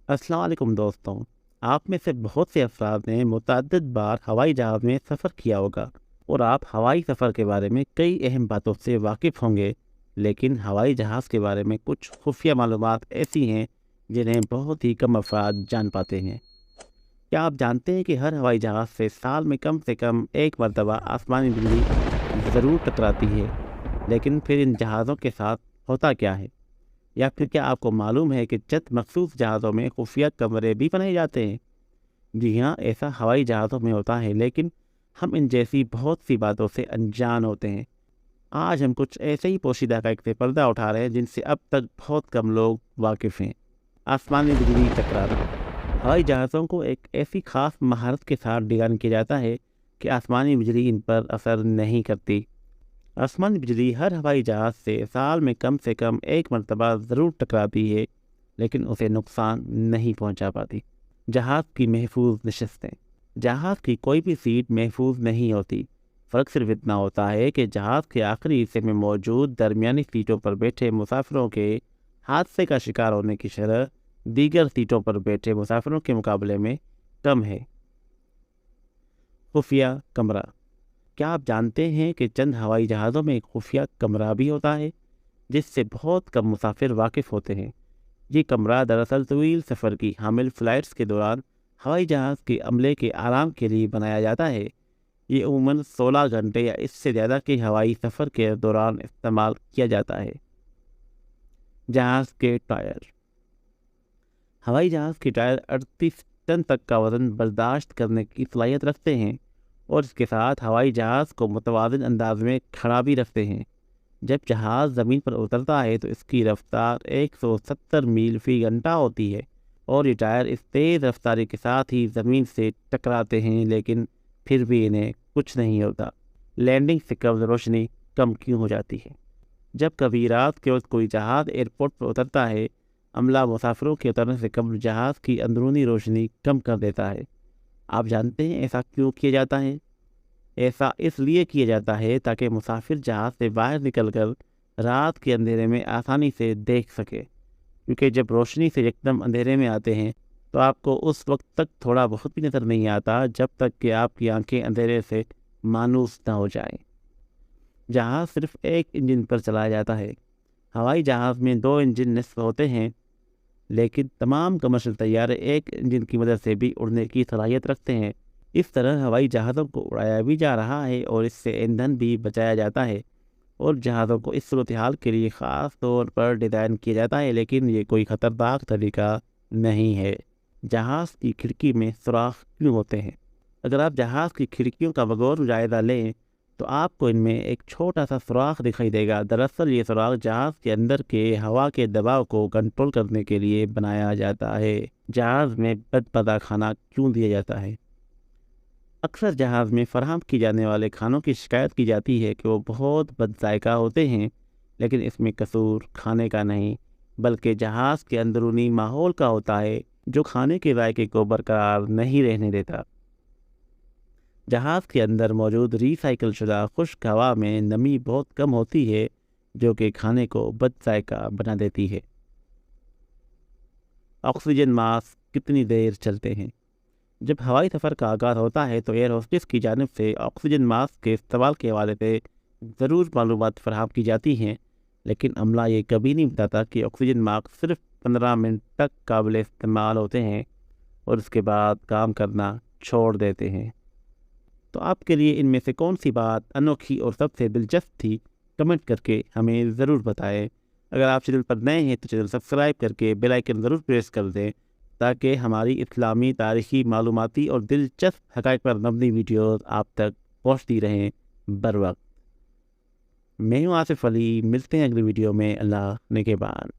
अस्सलाम वालेकुम दोस्तों। आप में से बहुत से अफराद ने मुतअद्दिद बार हवाई जहाज़ में सफ़र किया होगा और आप हवाई सफ़र के बारे में कई अहम बातों से वाकिफ़ होंगे। लेकिन हवाई जहाज़ के बारे में कुछ खुफिया मालूमात ऐसी हैं जिन्हें बहुत ही कम अफराद जान पाते हैं। क्या आप जानते हैं कि हर हवाई जहाज़ से कम एक मरतबा आसमानी बिजली ज़रूर टकराती है? लेकिन फिर इन जहाज़ों के साथ होता क्या है? या फिर क्या आपको मालूम है कि चंद मखसूस जहाज़ों में खुफिया कमरे भी बनाए जाते हैं? जी हाँ, ऐसा हवाई जहाज़ों में होता है, लेकिन हम इन जैसी बहुत सी बातों से अनजान होते हैं। आज हम कुछ ऐसे ही पोशीदा हक़ाइक़ से पर्दा उठा रहे हैं जिनसे अब तक बहुत कम लोग वाकिफ़ हैं। आसमानी बिजली टकराना। हवाई जहाज़ों को एक ऐसी ख़ास महारत के साथ डिज़ाइन किया जाता है कि आसमानी बिजली इन पर असर नहीं करती। आसमानी बिजली हर हवाई जहाज़ से कम एक मरतबा ज़रूर टकराती है, लेकिन उसे नुकसान नहीं पहुंचा पाती। जहाज़ की महफूज नशस्तें। जहाज़ की कोई भी सीट महफूज नहीं होती। फ़र्क सिर्फ इतना होता है कि जहाज़ के आखिरी हिस्से में मौजूद दरमियानी सीटों पर बैठे मुसाफिरों के हादसे का शिकार होने की शरह दीगर सीटों पर बैठे मुसाफिरों के मुकाबले में कम है। खुफिया कमरा। क्या आप जानते हैं कि चंद हवाई जहाज़ों में एक खुफिया कमरा भी होता है जिससे बहुत कम मुसाफिर वाकिफ़ होते हैं? ये कमरा दरअसल तवील सफ़र की हामिल फ़्लाइट्स के दौरान हवाई जहाज़ के अमले के आराम के लिए बनाया जाता है। ये अमूमन 16 घंटे या इससे ज़्यादा के हवाई सफ़र के दौरान इस्तेमाल किया जाता है। जहाज़ के टायर। हवाई जहाज़ के टायर 38 टन तक का वज़न बर्दाश्त करने की सलाहियत रखते हैं और इसके साथ हवाई जहाज़ को मुतवाज़िन अंदाज में खड़ा भी रखते हैं। जब जहाज़ ज़मीन पर उतरता है तो इसकी रफ्तार 170 मील फ़ी घंटा होती है और ये टायर इस तेज़ रफ्तारी के साथ ही ज़मीन से टकराते हैं, लेकिन फिर भी इन्हें कुछ नहीं होता। लैंडिंग से कब्ल रोशनी कम क्यों हो जाती है? जब कभी रात के वक्त कोई जहाज़ एयरपोर्ट पर उतरता है, अमला मुसाफिरों के उतरने से कब्ल जहाज़ की अंदरूनी रोशनी कम कर देता है। आप जानते हैं ऐसा क्यों किया जाता है? ऐसा इसलिए किया जाता है ताकि मुसाफिर जहाज़ से बाहर निकलकर रात के अंधेरे में आसानी से देख सके, क्योंकि जब रोशनी से एकदम अंधेरे में आते हैं तो आपको उस वक्त तक थोड़ा बहुत भी नज़र नहीं आता जब तक कि आपकी आंखें अंधेरे से मानूस न हो जाएं। जहाज़ सिर्फ एक इंजन पर चलाया जाता है। हवाई जहाज़ में 2 इंजन नस्ब होते हैं, लेकिन तमाम कमर्शियल तैयारे एक इंजन की मदद से भी उड़ने की सलाहियत रखते हैं। इस तरह हवाई जहाज़ों को उड़ाया भी जा रहा है और इससे ईंधन भी बचाया जाता है और जहाज़ों को इस सूरत हाल के लिए ख़ास तौर पर डिज़ाइन किया जाता है, लेकिन ये कोई ख़तरनाक तरीका नहीं है। जहाज़ की खिड़की में सुराख क्यों होते हैं? अगर आप जहाज़ की खिड़कियों का बगौर जायज़ा लें तो आपको इनमें एक छोटा सा सुराख दिखाई देगा। दरअसल ये सुराख जहाज़ के अंदर के हवा के दबाव को कंट्रोल करने के लिए बनाया जाता है। जहाज़ में बदबदा खाना क्यों दिया जाता है? अक्सर जहाज़ में फराहम की जाने वाले खानों की शिकायत की जाती है कि वो बहुत बदजायका होते हैं, लेकिन इसमें कसूर खाने का नहीं बल्कि जहाज़ के अंदरूनी माहौल का होता है, जो खाने के जायके को बरकरार नहीं रहने देता। जहाज़ के अंदर मौजूद रिसाइकिल शुदा खुश्क हवा में नमी बहुत कम होती है, जो कि खाने को बदजायका बना देती है। ऑक्सीजन मास्क कितनी देर चलते हैं? जब हवाई सफ़र का आगाज़ होता है तो एयर होस्टेस की जानिब से ऑक्सीजन मास्क के इस्तेमाल के हवाले से ज़रूर मालूमात फराहम की जाती हैं, लेकिन अमला ये कभी नहीं बताता कि ऑक्सीजन मास्क सिर्फ 15 मिनट तक काबिल इस्तेमाल होते हैं और उसके बाद काम करना छोड़ देते हैं। तो आपके लिए इनमें से कौन सी बात अनोखी और सबसे दिलचस्प थी? कमेंट करके हमें ज़रूर बताएं। अगर आप चैनल पर नए हैं तो चैनल सब्सक्राइब करके बेल आइकन ज़रूर प्रेस कर दें ताकि हमारी इस्लामी तारीख़ी मालूमाती और दिलचस्प हक़ाइक़ पर मबनी वीडियोस आप तक पहुँचती रहें बर वक्त। मैं हूँ आसिफ अली, मिलते हैं अगली वीडियो में। अल्लाह ने के बाद।